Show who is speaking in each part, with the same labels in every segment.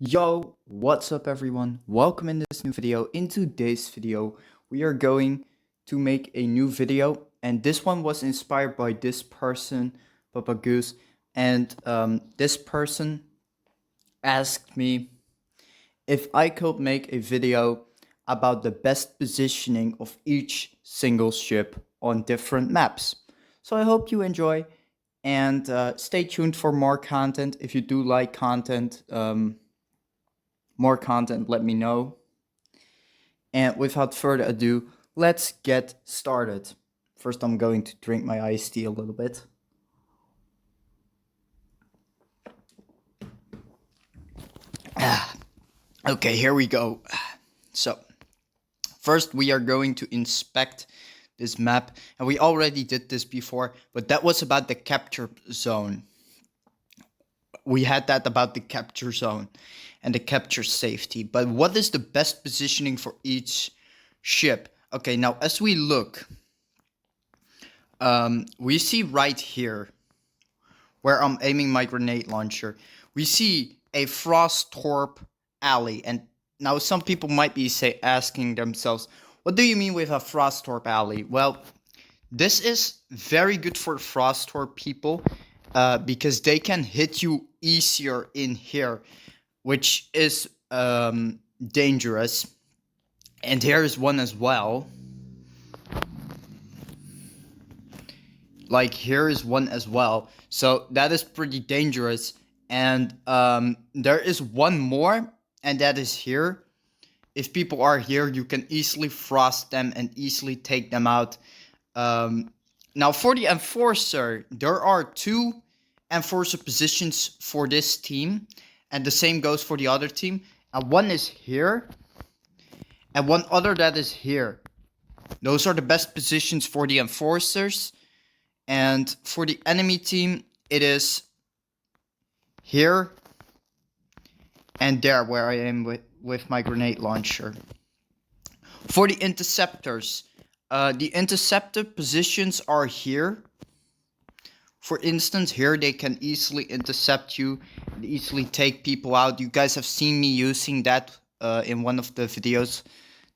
Speaker 1: Yo, what's up everyone? Welcome in this new video. In today's video, we are going to make a new video, and this one was inspired by this person, Papa Goose, and this person asked me if I could make a video about the best positioning of each single ship on different maps. So I hope you enjoy, and stay tuned for more content. If you do like content, more content, let me know. And without further ado, let's get started. First, I'm going to drink my iced tea a little bit. Okay, here we go. So, first we are going to inspect this map, and we already did this before, but that was about the capture zone. We had that about the capture zone and the capture safety. But what is the best positioning for each ship? Okay, now as we look, we see right here where I'm aiming my grenade launcher, we see a frost torp alley. And now some people might be asking themselves, what do you mean with a frost torp alley? Well, this is very good for frost torp people because they can hit you easier in here, which is dangerous. And here is one as well. Like here is one as well. So that is pretty dangerous. And there is one more, and that is here. If people are here, you can easily frost them and easily take them out. Now for the enforcer, there are two enforcer positions for this team, and the same goes for the other team. And one is here, and one other that is here. Those are the best positions for the enforcers. And for the enemy team, it is here and there where I am with my grenade launcher. For the interceptors, the interceptor positions are here. For instance, here they can easily intercept you and easily take people out. You guys have seen me using that in one of the videos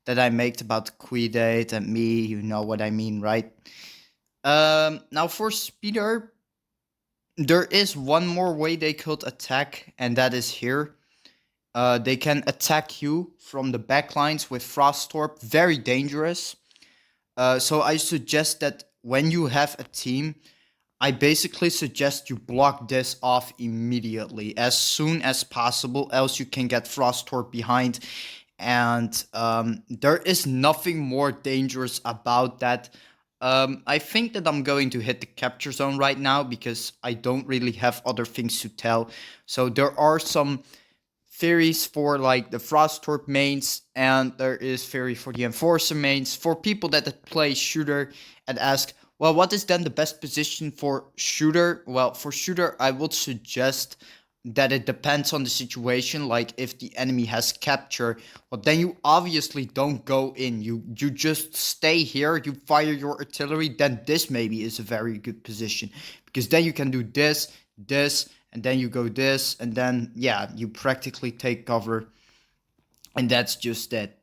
Speaker 1: that I made about CRUDE and me. You know what I mean, right? Now for speeder, there is one more way they could attack, and that is here. They can attack you from the backlines with frost torp. Very dangerous. So I suggest that when you have a team, I basically suggest you block this off immediately, as soon as possible, else you can get frost torp behind. And there is nothing more dangerous about that. I think that I'm going to hit the capture zone right now because I don't really have other things to tell. So there are some theories for like the frost torp mains, and there is theory for the enforcer mains. For people that play shooter and ask, well, what is then the best position for shooter? Well, for shooter, I would suggest that it depends on the situation. Like if the enemy has capture, well, then you obviously don't go in. You just stay here, you fire your artillery. Then this maybe is a very good position, because then you can do this, and then you go this, and then yeah, you practically take cover, and that's just it.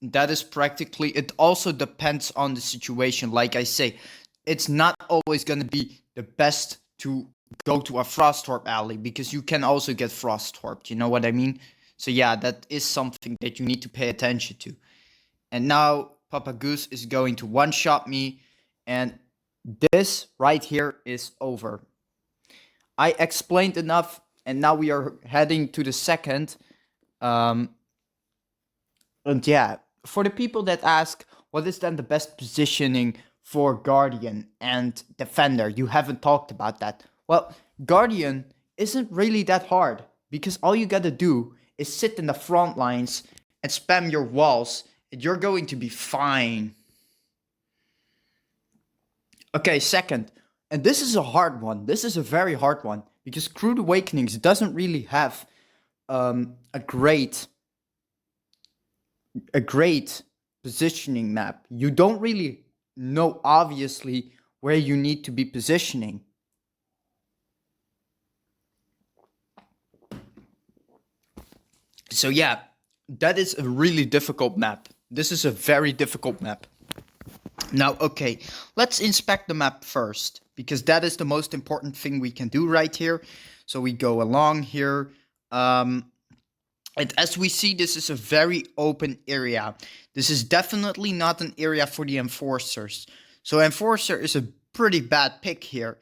Speaker 1: That is practically it. Also depends on the situation. Like I say, it's not always gonna be the best to go to a frost torp alley, because you can also get frost torped, you know what I mean? So yeah, that is something that you need to pay attention to. And now Papa Goose is going to one-shot me, and this right here is over. I explained enough, and now we are heading to the second. And yeah, for the people that ask, what is then the best positioning for Guardian and Defender? You haven't talked about that. Well, Guardian isn't really that hard, because all you gotta do is sit in the front lines and spam your walls, and you're going to be fine. Okay, second, and this is a hard one. This is a very hard one, because CRUDE Awakenings doesn't really have a great positioning map. You don't really know obviously where you need to be positioning. So yeah, that is a really difficult map. This is a very difficult map. Now, okay, let's inspect the map first, because that is the most important thing we can do right here. So we go along here. And as we see, this is a very open area. This is definitely not an area for the enforcers. So enforcer is a pretty bad pick here.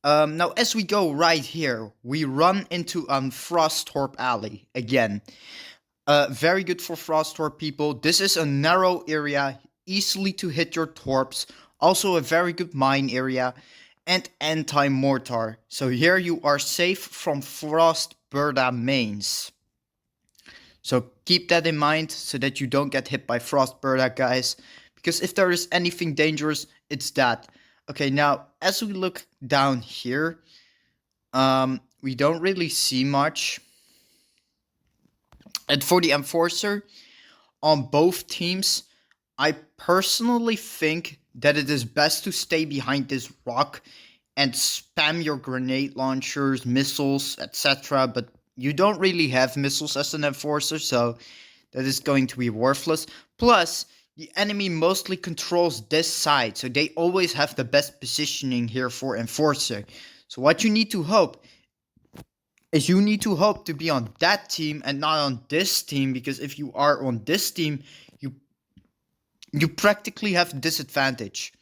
Speaker 1: Now, as we go right here, we run into Frosthorpe Alley again. Very good for Frosthorpe people. This is a narrow area, easily to hit your torps. Also a very good mine area and anti-mortar. So here you are safe from Frostburda mains. So keep that in mind so that you don't get hit by Frostburda, guys. Because if there is anything dangerous, it's that. Okay, now as we look down here, we don't really see much. And for the enforcer, on both teams, I personally think that it is best to stay behind this rock and spam your grenade launchers, missiles, etc. But you don't really have missiles as an enforcer, so that is going to be worthless. Plus, the enemy mostly controls this side, so they always have the best positioning here for enforcer. So what you need to hope is you need to hope to be on that team and not on this team, because if you are on this team, you practically have a disadvantage.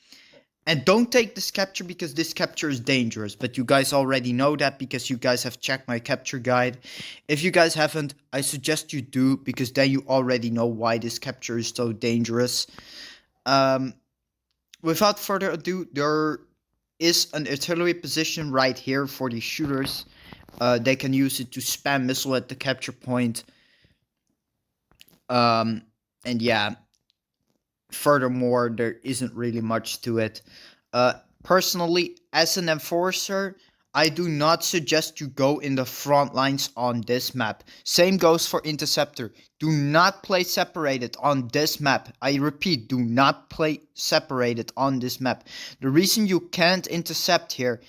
Speaker 1: And don't take this capture because this capture is dangerous. But you guys already know that because you guys have checked my capture guide. If you guys haven't, I suggest you do, because then you already know why this capture is so dangerous. Without further ado, there is an artillery position right here for the shooters. They can use it to spam missile at the capture point. And yeah. Furthermore, there isn't really much to it. Personally, as an enforcer, I do not suggest you go in the front lines on this map. Same goes for interceptor. Do not play separated on this map. I repeat, do not play separated on this map. The reason you can't intercept here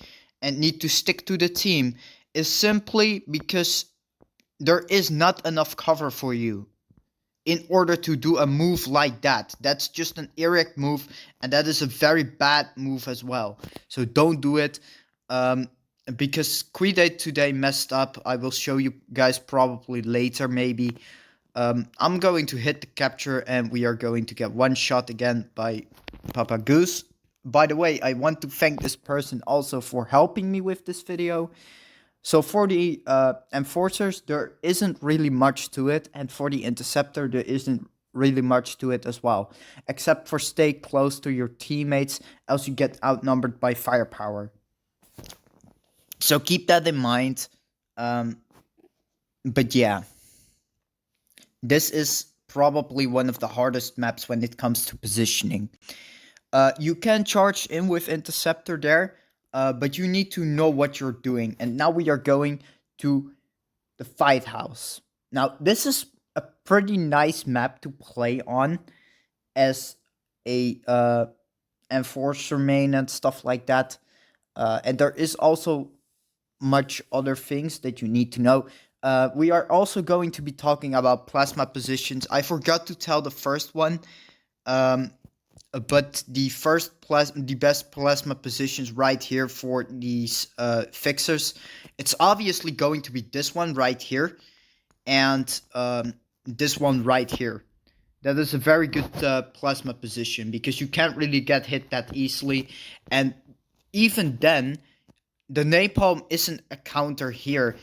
Speaker 1: and need to stick to the team is simply because there is not enough cover for you in order to do a move like that. That's just an erect move, and that is a very bad move as well. So don't do it, because CRUDE today messed up. I will show you guys probably later, maybe. I'm going to hit the capture, and we are going to get one shot again by Papa Goose. By the way, I want to thank this person also for helping me with this video. So for the enforcers, there isn't really much to it, and for the interceptor, there isn't really much to it as well, except for stay close to your teammates, else you get outnumbered by firepower. So keep that in mind. But yeah, this is probably one of the hardest maps when it comes to positioning. You can charge in with interceptor there. But you need to know what you're doing. And now we are going to the fight house. Now, this is a pretty nice map to play on as a enforcer main and stuff like that. And there is also much other things that you need to know. We are also going to be talking about plasma positions. I forgot to tell the first one. But the best plasma positions right here for these fixers, it's obviously going to be this one right here, and this one right here. That is a very good plasma position because you can't really get hit that easily, and even then, the napalm isn't a counter here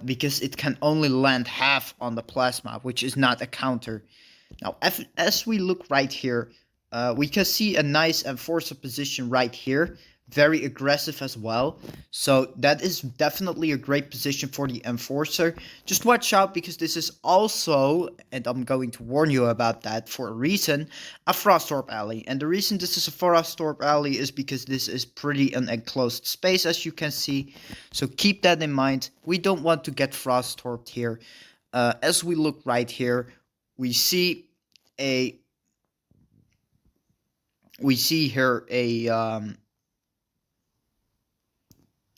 Speaker 1: because it can only land half on the plasma, which is not a counter. Now, as we look right here. We can see a nice enforcer position right here. Very aggressive as well. So that is definitely a great position for the enforcer. Just watch out because this is also, and I'm going to warn you about that for a reason, a Frosthorpe Alley. And the reason this is a Frosthorpe Alley is because this is pretty an enclosed space, as you can see. So keep that in mind. We don't want to get Frosthorped here. As we look right here, we see here a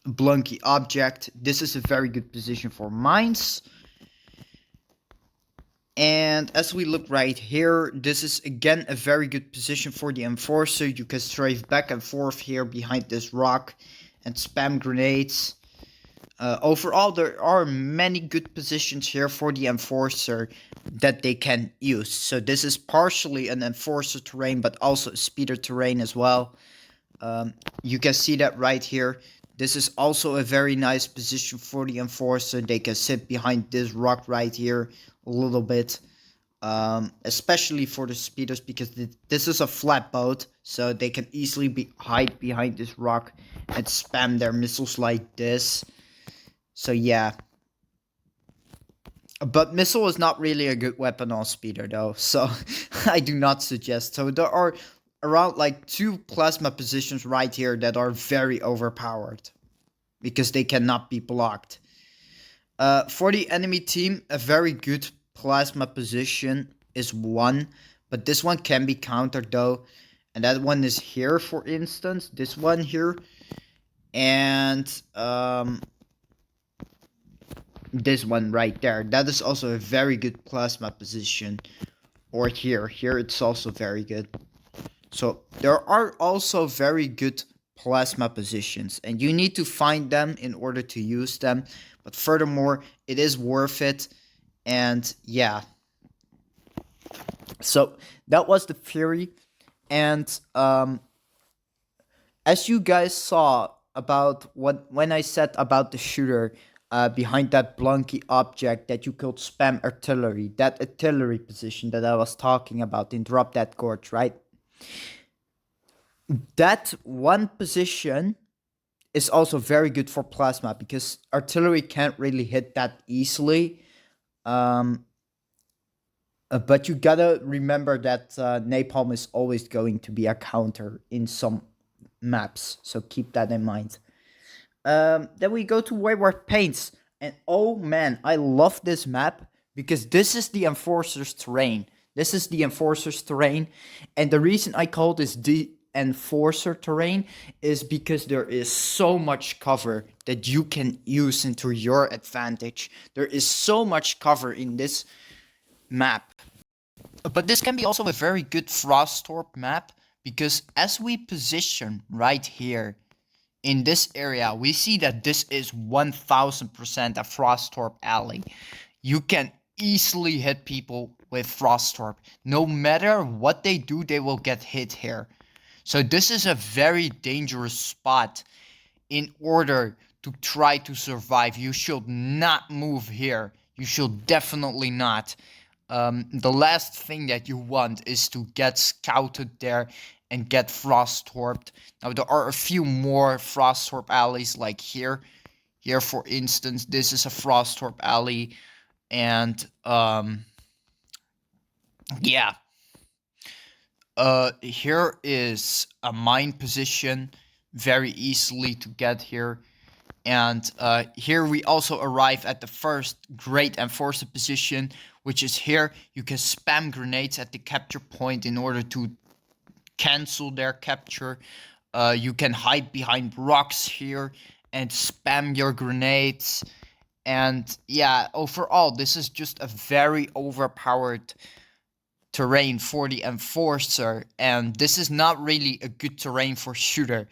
Speaker 1: blunky object. This is a very good position for mines. And as we look right here, this is again a very good position for the enforcer. You can strafe back and forth here behind this rock and spam grenades. Overall, there are many good positions here for the enforcer that they can use. So this is partially an enforcer terrain, but also a speeder terrain as well. You can see that right here. This is also a very nice position for the enforcer. They can sit behind this rock right here a little bit. Especially for the speeders, because this is a flat boat, so they can easily hide behind this rock and spam their missiles like this. So yeah. But missile is not really a good weapon on speeder though, so I do not suggest. So there are around like 2 plasma positions right here that are very overpowered because they cannot be blocked. For the enemy team, a very good plasma position is 1, but this one can be countered though, and that one is here, for instance, this one here, and this one right there. That is also a very good plasma position. Or here it's also very good. So there are also very good plasma positions, and you need to find them in order to use them. But furthermore, it is worth it. And yeah, so that was the theory. And as you guys saw about when I said about the shooter behind that blunky object that you could spam artillery, that artillery position that I was talking about, interrupt that gorge, right? That one position is also very good for plasma because artillery can't really hit that easily. But you gotta remember that napalm is always going to be a counter in some maps, so keep that in mind. Then we go to Wayward Paints, and oh man, I love this map because this is the Enforcer's terrain. This is the Enforcer's terrain, and the reason I call this the Enforcer terrain is because there is so much cover that you can use into your advantage. There is so much cover in this map. But this can be also a very good Frostorp map, because as we position right here in this area, we see that this is 1000% a Frostorp alley. You can easily hit people with Frostorp. No matter what they do, they will get hit here. So this is a very dangerous spot in order to try to survive. You should not move here. You should definitely not. The last thing that you want is to get scouted there and get Frostorped. Now, there are a few more Frostorp alleys, like here. Here, for instance, this is a Frostorp alley. And, yeah. Here is a mine position, very easily to get here. And here we also arrive at the first great enforcer position, which is here. You can spam grenades at the capture point in order to cancel their capture. You can hide behind rocks here and spam your grenades. And yeah, overall, this is just a very overpowered terrain for the enforcer. And this is not really a good terrain for shooter.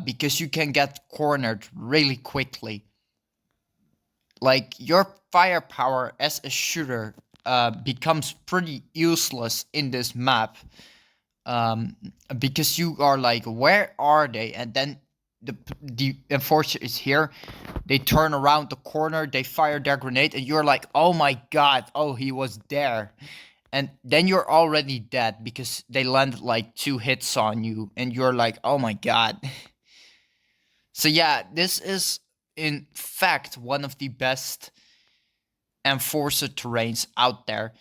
Speaker 1: Because you can get cornered really quickly. Like, your firepower as a shooter becomes pretty useless in this map. Because you are like, where are they? And then the enforcer is here. They turn around the corner, they fire their grenade, and you're like, oh my god, oh, he was there. And then you're already dead because they landed like 2 hits on you, and you're like, oh my god. So yeah, this is in fact one of the best enforcer terrains out there.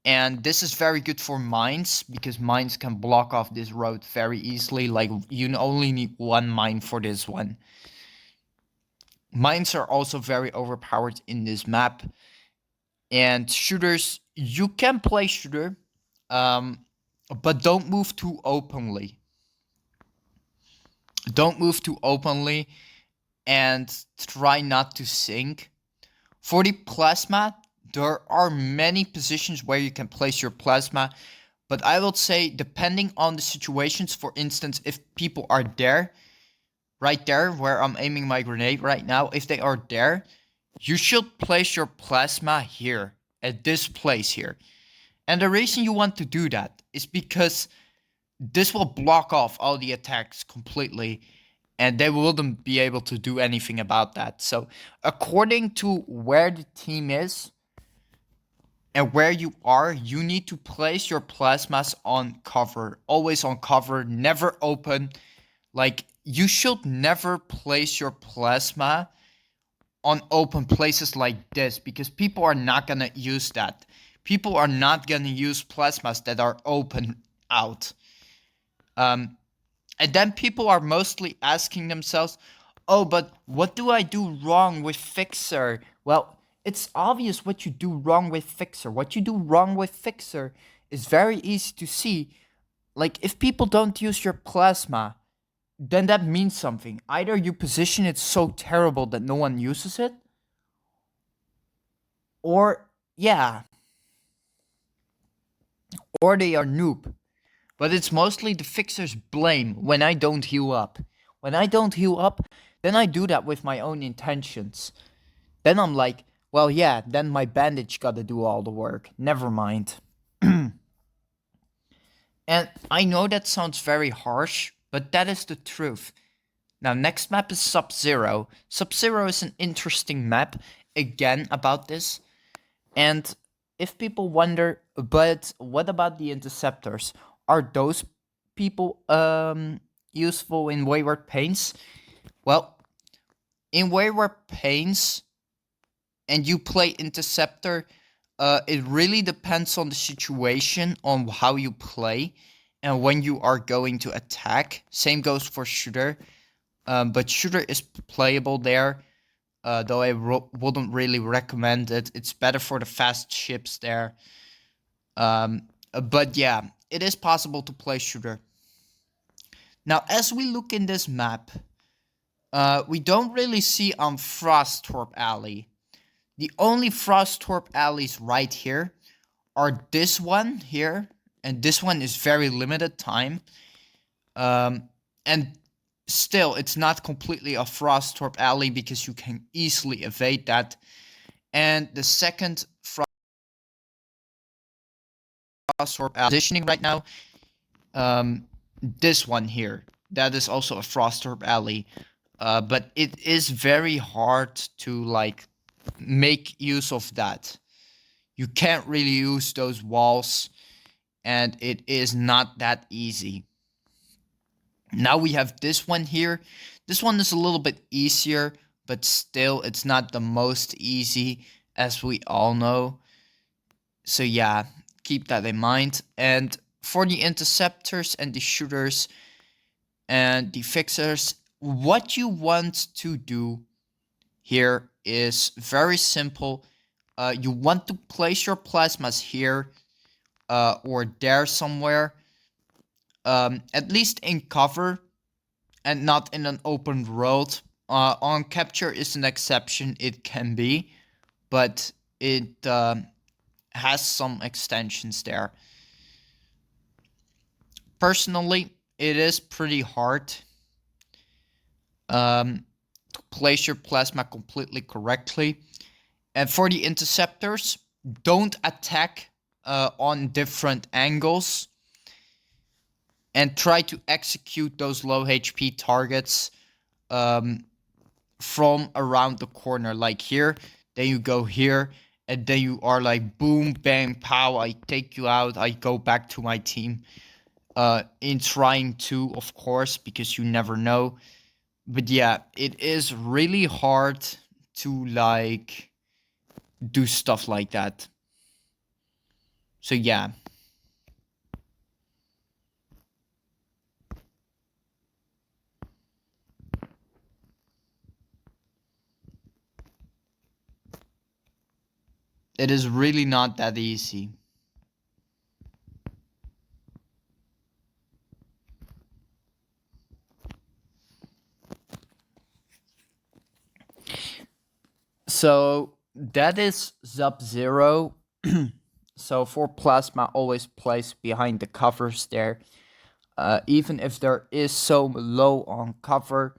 Speaker 1: And this is very good for mines, because mines can block off this road very easily. Like, you only need 1 mine for this one. Mines are also very overpowered in this map. And shooters, you can play shooter, but don't move too openly. Don't move too openly, and try not to sink. For the plasma, there are many positions where you can place your plasma, but I would say depending on the situations, for instance, if people are there, right there where I'm aiming my grenade right now, if they are there, you should place your plasma here, at this place here. And the reason you want to do that is because this will block off all the attacks completely, and they wouldn't be able to do anything about that. So according to where the team is and where you are, you need to place your plasmas on cover. Always on cover, never open. Like, you should never place your plasma on open places like this, because people are not gonna use that. People are not gonna use plasmas that are open out. And then people are mostly asking themselves, oh, but what do I do wrong with Fixer? Well, it's obvious what you do wrong with Fixer. What you do wrong with Fixer is very easy to see. Like, if people don't use your plasma, then that means something. Either you position it so terrible that no one uses it, or, yeah, or they are noob. But it's mostly the Fixer's blame when I don't heal up. When I don't heal up, then I do that with my own intentions. Then I'm like, well, yeah, then my bandage gotta do all the work. Never mind. And I know that sounds very harsh, but that is the truth. Now, next map is Sub-Zero. Sub-Zero is an interesting map, again, about this. And if people wonder, but what about the interceptors? Are those people useful in Wayward Pains? Well, in Wayward Pains, and you play interceptor, it really depends on the situation, on how you play, and when you are going to attack. Same goes for shooter, but shooter is playable there, though I wouldn't really recommend it. It's better for the fast ships there. But yeah, it is possible to play shooter. Now, as we look in this map, we don't really see Frostorp Alley. The only Frostorp alleys right here are this one here, and this one is very limited time. And still, it's not completely a Frostorp alley because you can easily evade that. And the second Frostorp alley positioning right now, this one here, that is also a Frostorp alley. But it is very hard to, like, make use of that. You can't really use those walls, and it is not that easy. Now we have this one here. This one is a little bit easier, but still it's not the most easy, as we all know. So yeah, keep that in mind. And for the interceptors and the shooters and the fixers, what you want to do here is very simple. You want to place your plasmas here or there somewhere, at least in cover and not in an open world. On capture is an exception, it can be, but it has some extensions there. Personally, it is pretty hard to place your plasma completely correctly. And for the interceptors, don't attack on different angles, and try to execute those low HP targets from around the corner, like here. Then you go here, and then you are like, boom, bang, pow, I take you out, I go back to my team. In trying to, of course, because you never know. But yeah, it is really hard to, like, do stuff like that. So yeah. It is really not that easy. So that is Sub-Zero. So for Plasma, always place behind the covers there. Even if there is so low on cover,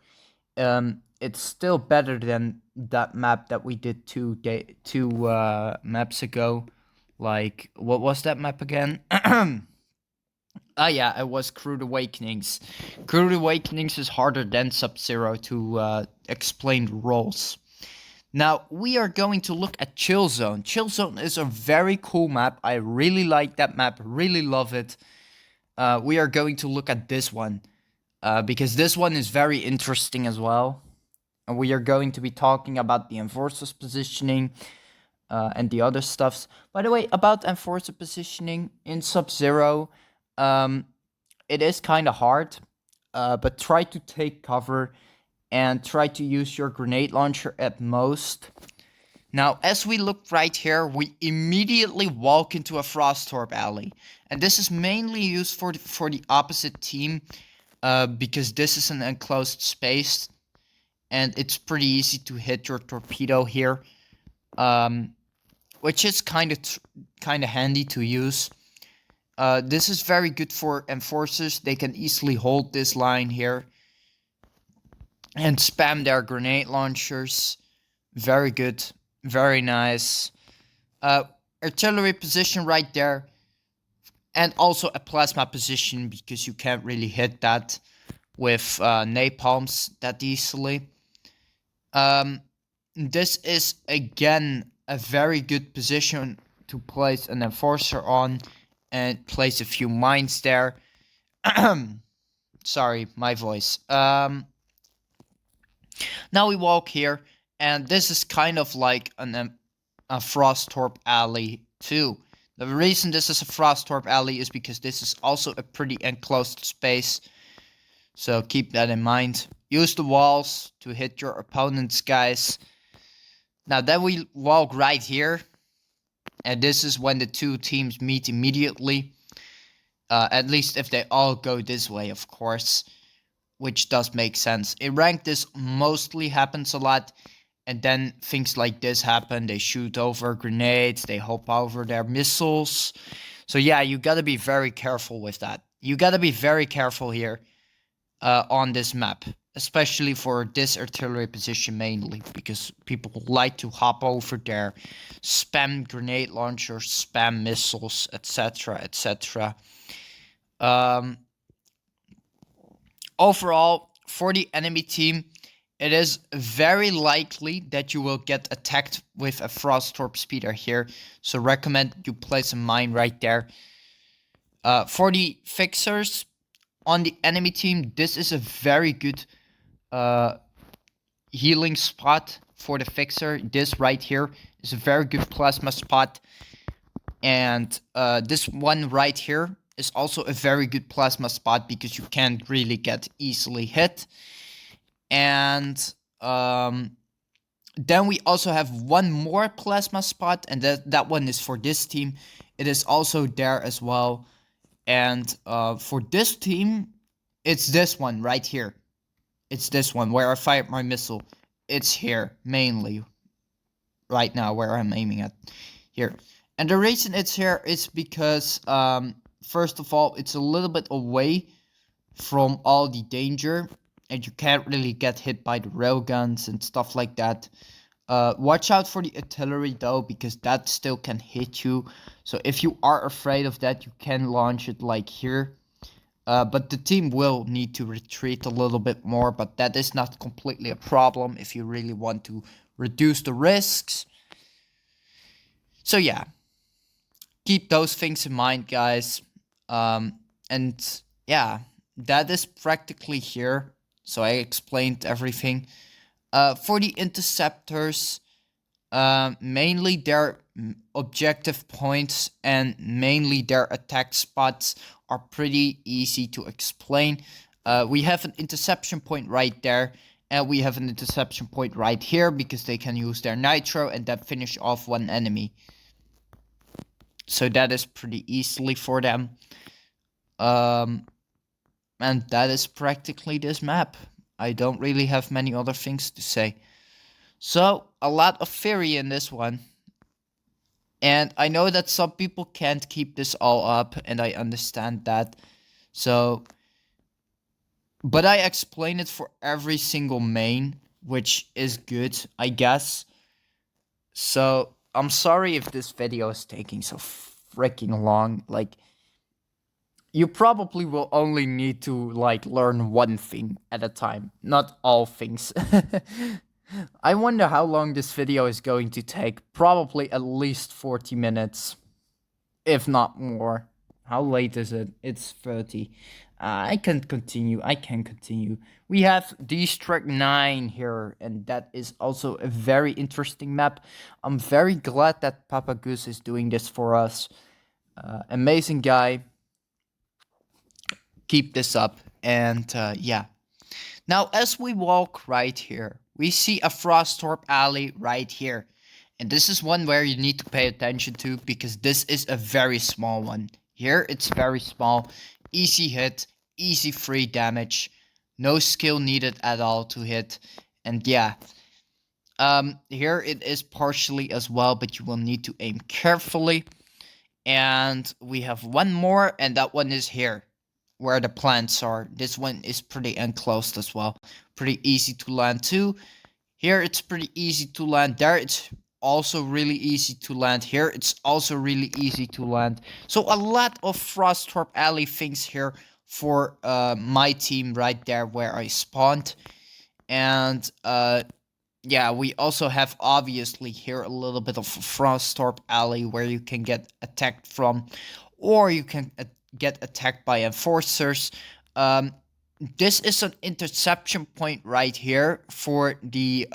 Speaker 1: it's still better than that map that we did two maps ago. Like, what was that map again? Ah, yeah, it was CRUDE Awakenings. CRUDE Awakenings is harder than Sub-Zero to explain the roles. Now, we are going to look at Chill Zone. Chill Zone is a very cool map. I really like that map, really love it. We are going to look at this one, because this one is very interesting as well. And we are going to be talking about the Enforcer's positioning, and the other stuffs. By the way, about Enforcer positioning in Sub-Zero, it is kind of hard, but try to take cover and try to use your grenade launcher at most. Now, as we look right here, we immediately walk into a Frost Orb alley. And this is mainly used for the opposite team, because this is an enclosed space, and it's pretty easy to hit your torpedo here, which is kind of handy to use. This is very good for Enforcers. They can easily hold this line here and spam their grenade launchers. Very good. Very nice. Artillery position right there. And also a plasma position, because you can't really hit that with napalms that easily. This is, again, a very good position to place an Enforcer on and place a few mines there. Sorry, my voice. Now we walk here, and this is kind of like a Frost Orb alley too. The reason this is a Frost Orb alley is because this is also a pretty enclosed space. So keep that in mind. Use the walls to hit your opponents, guys. Now then we walk right here. And this is when the two teams meet immediately. At least if they all go this way, of course. Which does make sense. In rank, this mostly happens a lot. And then things like this happen. They shoot over grenades. They hop over their missiles. So yeah, you gotta be very careful with that. You gotta be very careful here on this map. Especially for this artillery position mainly. Because people like to hop over there. Spam grenade launchers. Spam missiles. Etc. Etc. Overall, for the enemy team, it is very likely that you will get attacked with a Frost Orb speeder here. So recommend you place a mine right there. For the fixers on the enemy team, this is a very good healing spot for the fixer. This right here is a very good plasma spot. And this one right here is also a very good plasma spot, because you can't really get easily hit. And then we also have one more plasma spot, and that one is for this team. It is also there as well. And for this team, it's this one right here. It's this one where I fired my missile. It's here, mainly. Right now, where I'm aiming at. Here. And the reason it's here is because, first of all, it's a little bit away from all the danger. And you can't really get hit by the railguns and stuff like that. Watch out for the artillery though, because that still can hit you. So if you are afraid of that, you can launch it like here. But the team will need to retreat a little bit more. But that is not completely a problem if you really want to reduce the risks. So yeah. Keep those things in mind, guys. And yeah, that is practically here. So I explained everything. For the interceptors, mainly their objective points and mainly their attack spots are pretty easy to explain. We have an interception point right there. And we have an interception point right here, because they can use their nitro and then finish off one enemy. So that is pretty easily for them. And that is practically this map. I don't really have many other things to say. So, a lot of theory in this one. And I know that some people can't keep this all up, and I understand that. So, but I explain it for every single main, which is good, I guess. So, I'm sorry if this video is taking so freaking long. Like, you probably will only need to, like, learn one thing at a time, not all things. I wonder how long this video is going to take. Probably at least 40 minutes, if not more. How late is it? It's 30. I can continue. We have District 9 here, and that is also a very interesting map. I'm very glad that Papa Goose is doing this for us. Amazing guy. Keep this up. And yeah. Now, as we walk right here, we see a Frosthorpe alley right here. And this is one where you need to pay attention to, because this is a very small one. Here, it's very small. Easy hit, easy free damage. No skill needed at all to hit. And yeah. Here it is partially as well, but you will need to aim carefully. And we have one more, and that one is here, where the plants are. This one is pretty enclosed as well. Pretty easy to land too. Here it's pretty easy to land. There it's also really easy to land. Here it's also really easy to land. So a lot of Frosthorpe Alley things here for my team right there where I spawned. And yeah, we also have obviously here a little bit of Frosthorpe Alley where you can get attacked from, or you can get attacked by enforcers. This is an interception point right here for the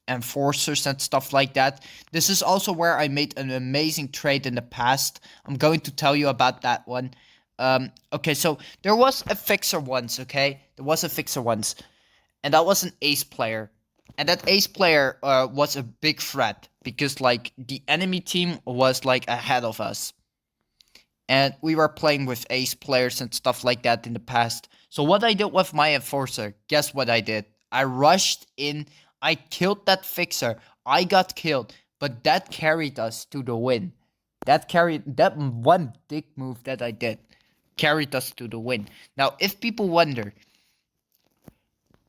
Speaker 1: enforcers and stuff like that. This is also where I made an amazing trade in the past. I'm going to tell you about that one. Okay, so there was a fixer once, okay? There was a fixer once, and that was an ace player. And that ace player was a big threat, because, like, the enemy team was, like, ahead of us. And we were playing with ace players and stuff like that in the past. So what I did with my enforcer, guess what I did? I rushed in, I killed that fixer, I got killed, but that carried us to the win. That one dick move that I did carried us to the win. Now, if people wonder,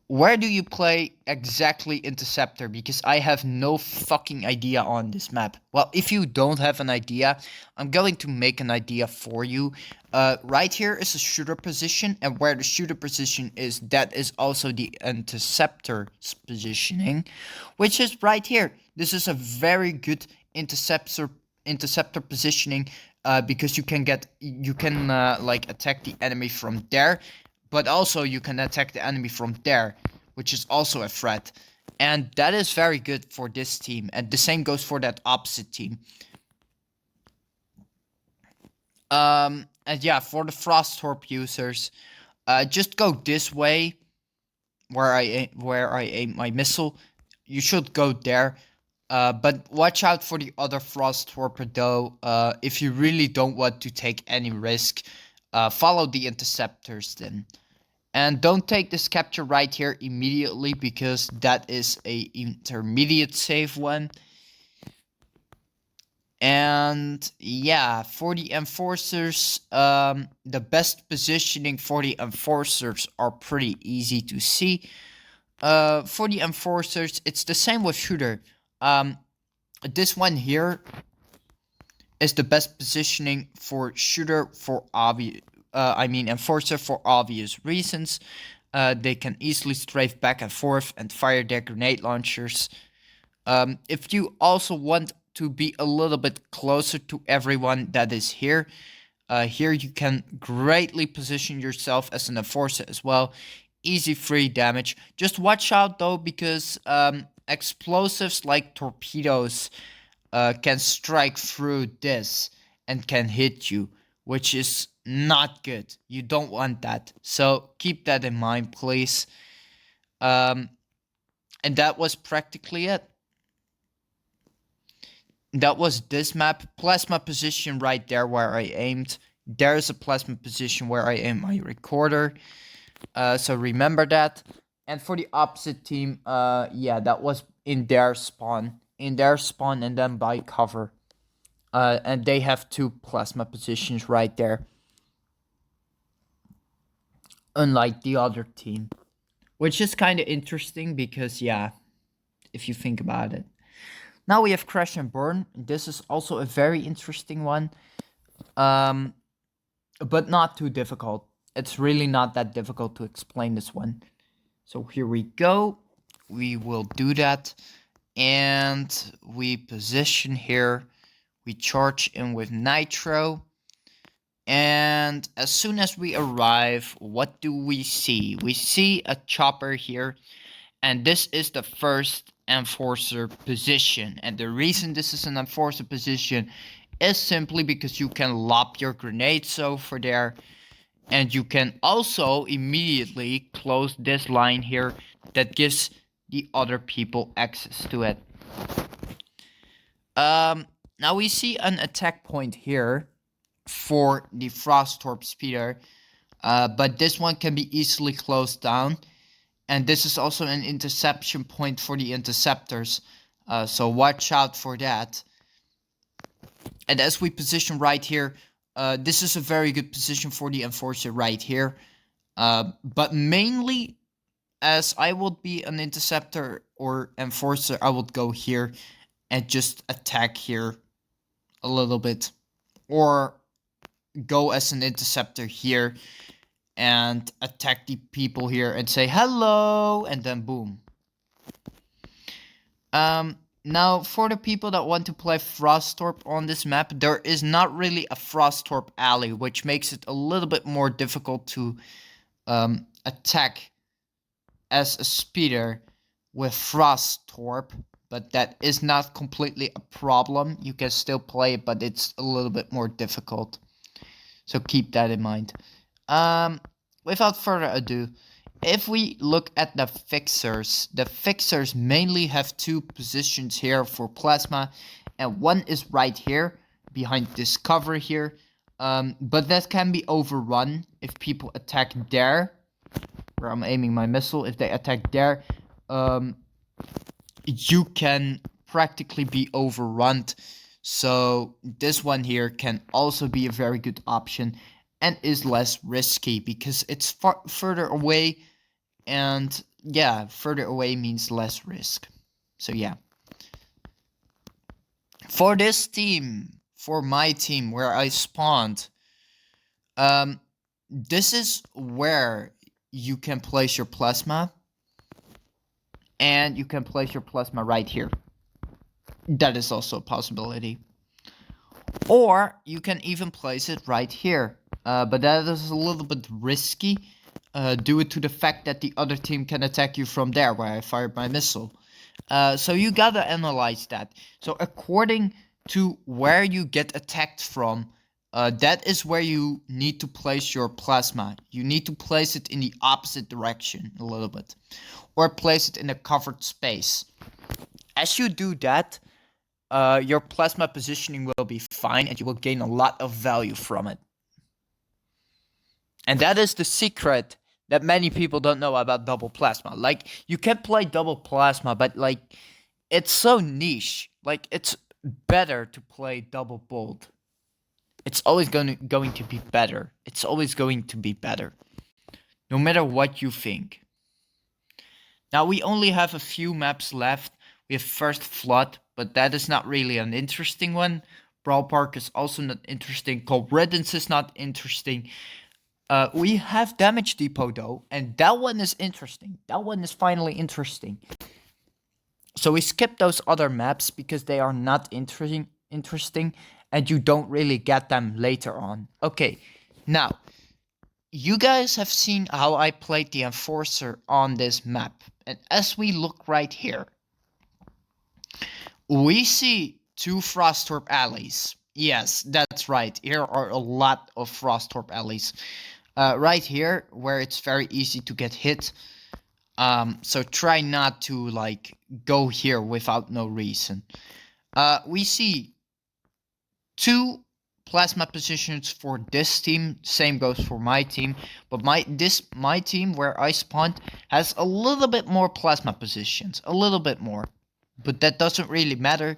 Speaker 1: where do you play exactly Interceptor? Because I have no fucking idea on this map. Well, if you don't have an idea, I'm going to make an idea for you. Right here is a shooter position, and where the shooter position is, that is also the Interceptor's positioning, which is right here. This is a very good interceptor positioning, because you can like attack the enemy from there. But also you can attack the enemy from there, which is also a threat. And that is very good for this team. And the same goes for that opposite team. And yeah, for the Frosthorpe users, just go this way, where I aim my missile. You should go there. But watch out for the other Frosthorpe though. If you really don't want to take any risk, follow the interceptors then. And don't take this capture right here immediately, because that is a intermediate save one. And yeah, for the enforcers, the best positioning for the enforcers are pretty easy to see. For the enforcers, it's the same with shooter. This one here is the best positioning for shooter for obvious. Enforcer for obvious reasons. They can easily strafe back and forth and fire their grenade launchers. If you also want to be a little bit closer to everyone that is here, here you can greatly position yourself as an enforcer as well. Easy free damage. Just watch out though, because explosives like torpedoes can strike through this and can hit you, which is not good. You don't want that. So keep that in mind, please. And that was practically it. That was this map. Plasma position right there where I aimed. There's a plasma position where I aim my recorder. So remember that. And for the opposite team, yeah, that was in their spawn, and then buy cover. And they have 2 plasma positions right there, unlike the other team, which is kind of interesting because, yeah, if you think about it. Now we have Crash and Burn. This is also a very interesting one, but not too difficult. It's really not that difficult to explain this one. So here we go. We will do that. And we position here. We charge in with Nitro. And as soon as we arrive, what do we see? We see a chopper here. And this is the first enforcer position. And the reason this is an enforcer position is simply because you can lob your grenades over there. And you can also immediately close this line here that gives the other people access to it. Now we see an attack point here for the Frostorp speeder. But this one can be easily closed down. And this is also an interception point for the interceptors. So watch out for that. And as we position right here, this is a very good position for the enforcer right here. But mainly, as I would be an interceptor or enforcer, I would go here and just attack here a little bit. Or go as an interceptor here and attack the people here and say hello, and then boom. Now for the people that want to play Frostorp on this map, there is not really a Frostorp alley, which makes it a little bit more difficult to attack as a speeder with Frostorp, but that is not completely a problem. You can still play it, but it's a little bit more difficult. So keep that in mind. Without further ado, if we look at the fixers mainly have 2 positions here for plasma, and one is right here behind this cover here. But that can be overrun if people attack there, where I'm aiming my missile. If they attack there, you can practically be overrun. So this one here can also be a very good option and is less risky because it's further away, and yeah, further away means less risk. So yeah. For this team, for my team where I spawned, this is where you can place your plasma, and you can place your plasma right here. That is also a possibility. Or you can even place it right here. But that is a little bit risky due to the fact that the other team can attack you from there where I fired my missile. So you gotta analyze that. So according to where you get attacked from, that is where you need to place your plasma. You need to place it in the opposite direction a little bit. Or place it in a covered space. As you do that, your plasma positioning will be fine and you will gain a lot of value from it. And that is the secret that many people don't know about double plasma. Like, you can play double plasma, but like, it's so niche. Like, it's better to play double bolt. It's always going to be better. It's always going to be better. No matter what you think. Now, we only have a few maps left. We have First Flood, but that is not really an interesting one. Brawl Park is also not interesting. Cold Riddance is not interesting. We have Damage Depot though, and that one is interesting. That one is finally interesting. So we skip those other maps because they are not interesting, and you don't really get them later on. Okay, now, you guys have seen how I played the Enforcer on this map. And as we look right here, we see 2 Frostorp alleys. Yes, that's right. Here are a lot of Frostorp alleys. Right here, where it's very easy to get hit. So try not to, like, go here without no reason. We see 2 plasma positions for this team. Same goes for my team. But my team, where I spawned, has a little bit more plasma positions. A little bit more. but that doesn't really matter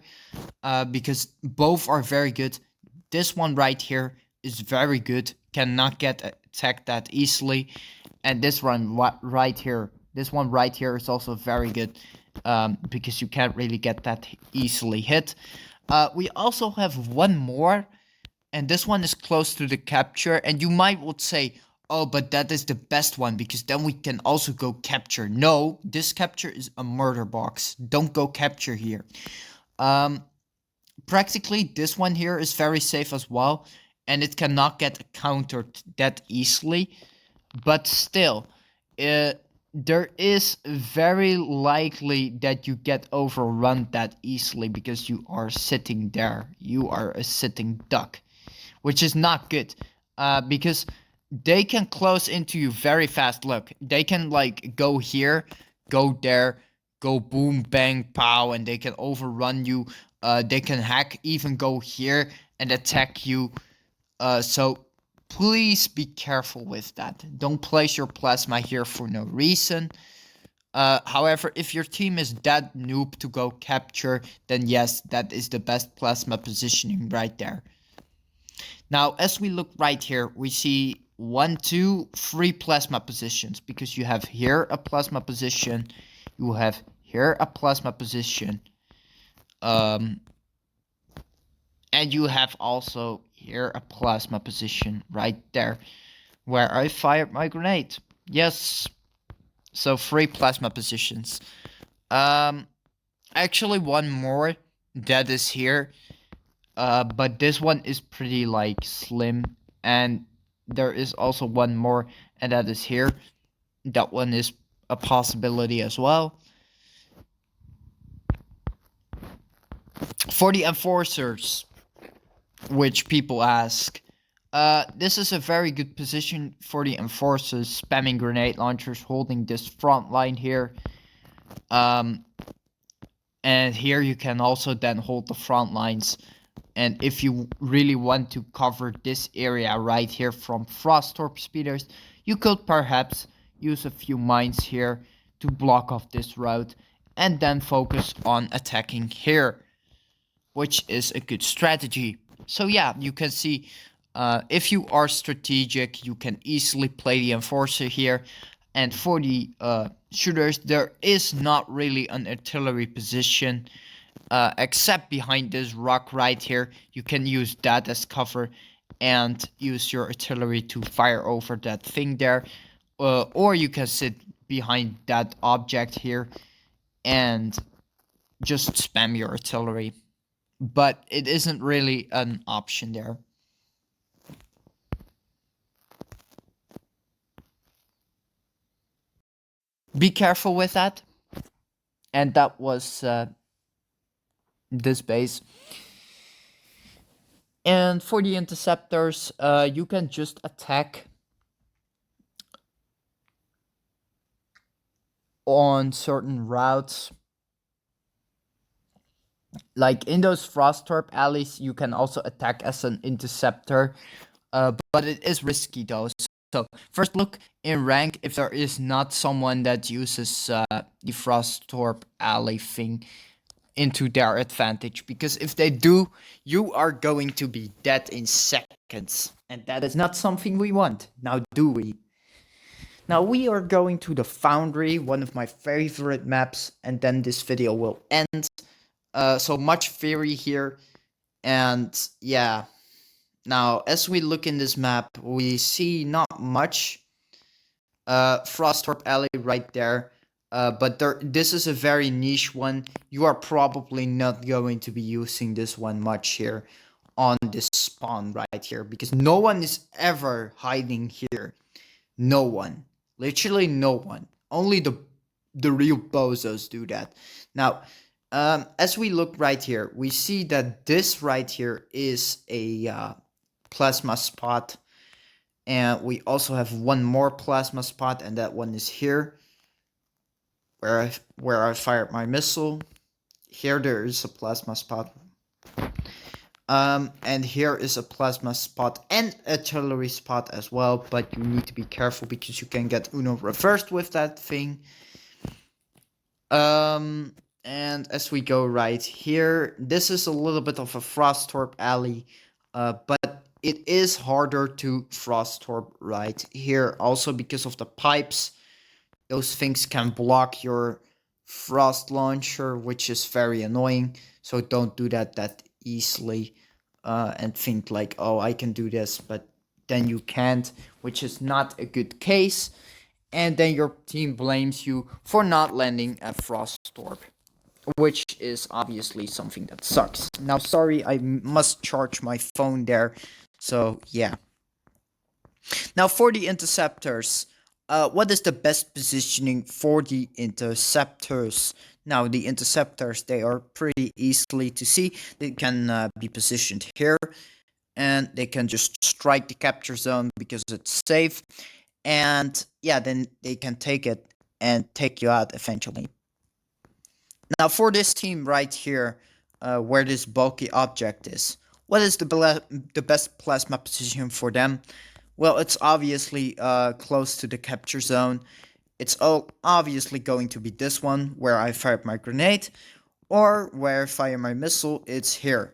Speaker 1: because both are very good. This one right here is very good, cannot get attacked that easily, and this one right here, is also very good because you can't really get that easily hit. We also have one more, and this one is close to the capture, and you would say, oh, but that is the best one because then we can also go capture. No, this capture is a murder box. Don't go capture here. Practically this one here is very safe as well, and it cannot get countered that easily, but still there is very likely that you get overrun that easily because you are sitting there. You are a sitting duck, which is not good because they can close into you very fast. Look, they can like go here, go there, go boom, bang, pow, and they can overrun you. They can hack, even go here and attack you. So please be careful with that. Don't place your plasma here for no reason. However, if your team is that noob to go capture, then yes, that is the best plasma positioning right there. Now, as we look right here, we see 1, 2, 3 plasma positions because you have here a plasma position, you have here a plasma position, and you have also here a plasma position right there where I fired my grenade. Yes, so 3 plasma positions. Actually one more that is here. But this one is pretty like slim, and there is also one more, and that is here. That one is a possibility as well. For the enforcers, which people ask, this is a very good position for the enforcers, spamming grenade launchers, holding this front line here. And here you can also then hold the front lines. And if you really want to cover this area right here from frost torpedoes, you could perhaps use a few mines here to block off this route and then focus on attacking here, which is a good strategy. So yeah, you can see if you are strategic, you can easily play the enforcer here. And for the shooters, there is not really an artillery position. Except behind this rock right here. You can use that as cover and use your artillery to fire over that thing there, or you can sit behind that object here and just spam your artillery, but it isn't really an option there. Be careful with that. And that was this base. And for the interceptors, you can just attack on certain routes. Like in those frost torp alleys, you can also attack as an interceptor, but it is risky though. So first look in rank if there is not someone that uses the frost torp alley thing into their advantage, because if they do, you are going to be dead in seconds, and that is not something we want. Now, do we? Now we are going to the Foundry, one of my favorite maps, and then this video will end. So much theory here, and yeah. Now, as we look in this map, we see not much. Frost Torp Alley right there. But this is a very niche one. You are probably not going to be using this one much here on this spawn right here, because no one is ever hiding here. No one. Literally no one. Only the real bozos do that. Now, as we look right here, we see that this right here is a plasma spot. And we also have one more plasma spot, and that one is here. Where I fired my missile. Here there is a plasma spot. And here is a plasma spot and artillery spot as well, but you need to be careful because you can get Uno reversed with that thing. And as we go right here, this is a little bit of a Frostorp alley, but it is harder to Frostorp right here. Also because of the pipes, those things can block your frost launcher, which is very annoying. So don't do that easily and think like, oh, I can do this, but then you can't, which is not a good case. And then your team blames you for not landing a Frostorp, which is obviously something that sucks. Now, sorry, I must charge my phone there. So, yeah. Now, for the interceptors, what is the best positioning for the interceptors? Now, the interceptors, they are pretty easily to see. They can be positioned here, and they can just strike the capture zone because it's safe. And yeah, then they can take it and take you out eventually. Now, for this team right here, where this bulky object is, what is the best plasma position for them? Well, it's obviously close to the capture zone. It's obviously going to be this one, where I fired my grenade, or where I fire my missile, it's here.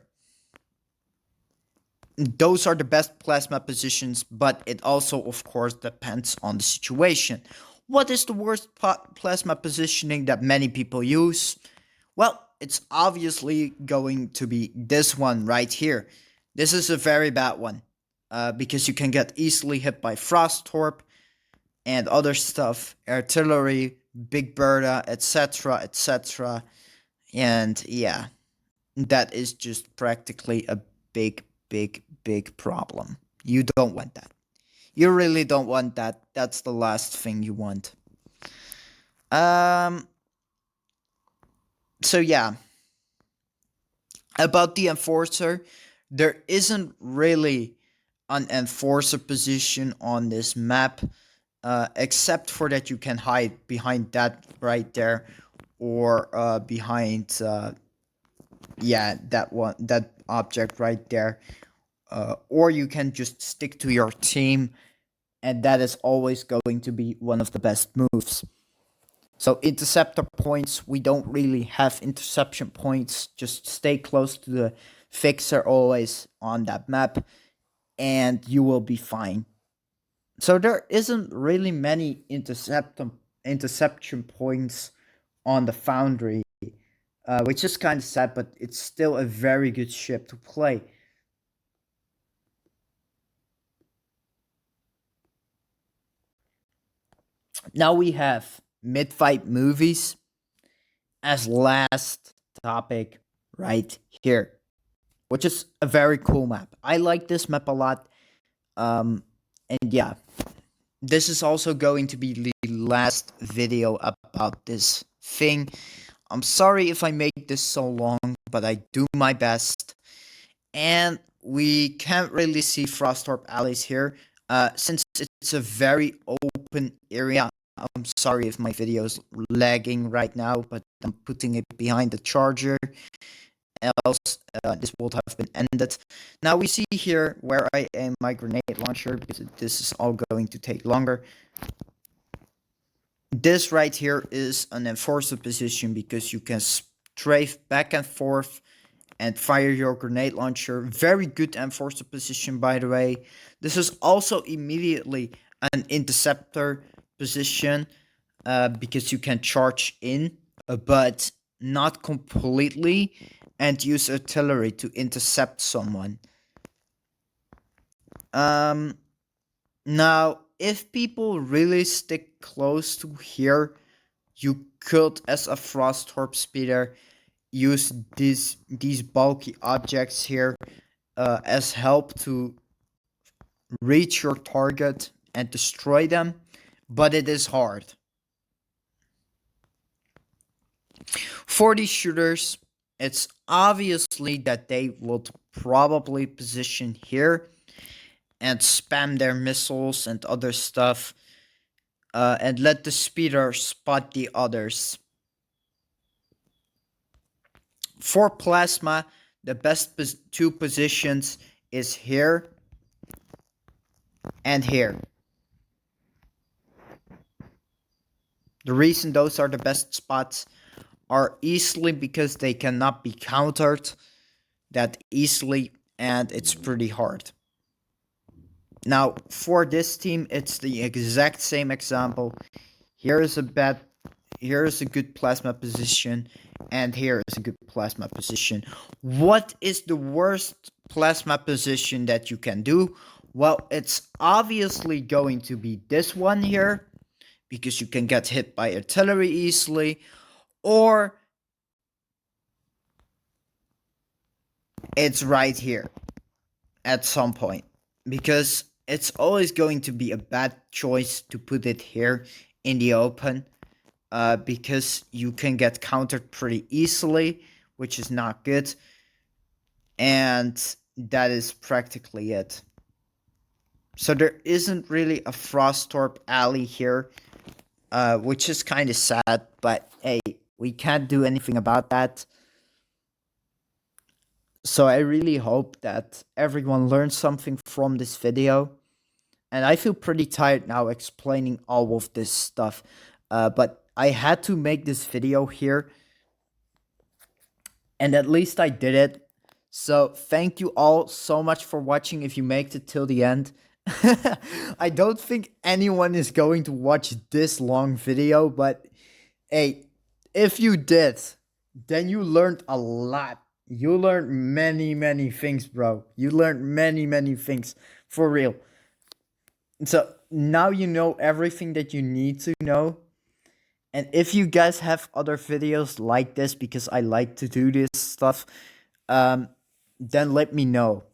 Speaker 1: Those are the best plasma positions, but it also, of course, depends on the situation. What is the worst plasma positioning that many people use? Well, it's obviously going to be this one right here. This is a very bad one, because you can get easily hit by Frostorp and other stuff, artillery, Big Bertha, etc., etc. And yeah, that is just practically a big problem. You don't want that. You really don't want that. That's the last thing you want. So yeah, about the enforcer, there isn't really an enforcer position on this map, except for that you can hide behind that right there, or behind yeah, that object right there, or you can just stick to your team, and that is always going to be one of the best moves. So interceptor points, we don't really have interception points. Just stay close to the fixer always on that map, and you will be fine. So there isn't really many interception points on the Foundry, which is kind of sad, but it's still a very good ship to play. Now we have mid-fight movies as last topic right here, which is a very cool map. I like this map a lot. And yeah, this is also going to be the last video about this thing. I'm sorry if I make this so long, but I do my best. And we can't really see Frostorp alleys here, since it's a very open area. I'm sorry if my video is lagging right now, but I'm putting it behind the charger, else this would have been ended. Now we see here where I aim my grenade launcher, because this is all going to take longer. This right here is an enforcer position, because you can strafe back and forth and fire your grenade launcher. Very good enforcer position, by the way. This is also immediately an interceptor position, because you can charge in, but not completely, and use artillery to intercept someone. Now, if people really stick close to here, you could, as a Frostorp speeder, use these bulky objects here as help to reach your target and destroy them, but it is hard. For these shooters, it's obviously that they would probably position here and spam their missiles and other stuff, and let the speeder spot the others. For plasma, the best two positions is here and here. The reason those are the best spots
Speaker 2: are easily because they cannot be countered that easily, and it's pretty hard. Now, for this team, it's the exact same example. Here is a good plasma position, and here is a good plasma position. What is the worst plasma position that you can do? Well, it's obviously going to be this one here, because you can get hit by artillery easily, or it's right here at some point, because it's always going to be a bad choice to put it here in the open, because you can get countered pretty easily, which is not good. And that is practically it. So there isn't really a Frostorp alley here, which is kind of sad, but hey, we can't do anything about that. So I really hope that everyone learned something from this video. And I feel pretty tired now explaining all of this stuff. But I had to make this video here. And at least I did it. So thank you all so much for watching if you make it till the end. I don't think anyone is going to watch this long video, but hey, if you did, then you learned a lot. You learned many things, bro. You learned many things, for real. So now you know everything that you need to know. And if you guys have other videos like this, because I like to do this stuff, then let me know,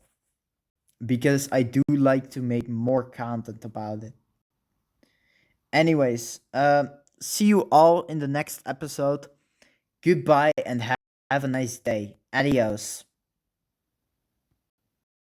Speaker 2: because I do like to make more content about it. Anyways, see you all in the next episode. Goodbye and have a nice day. Adios.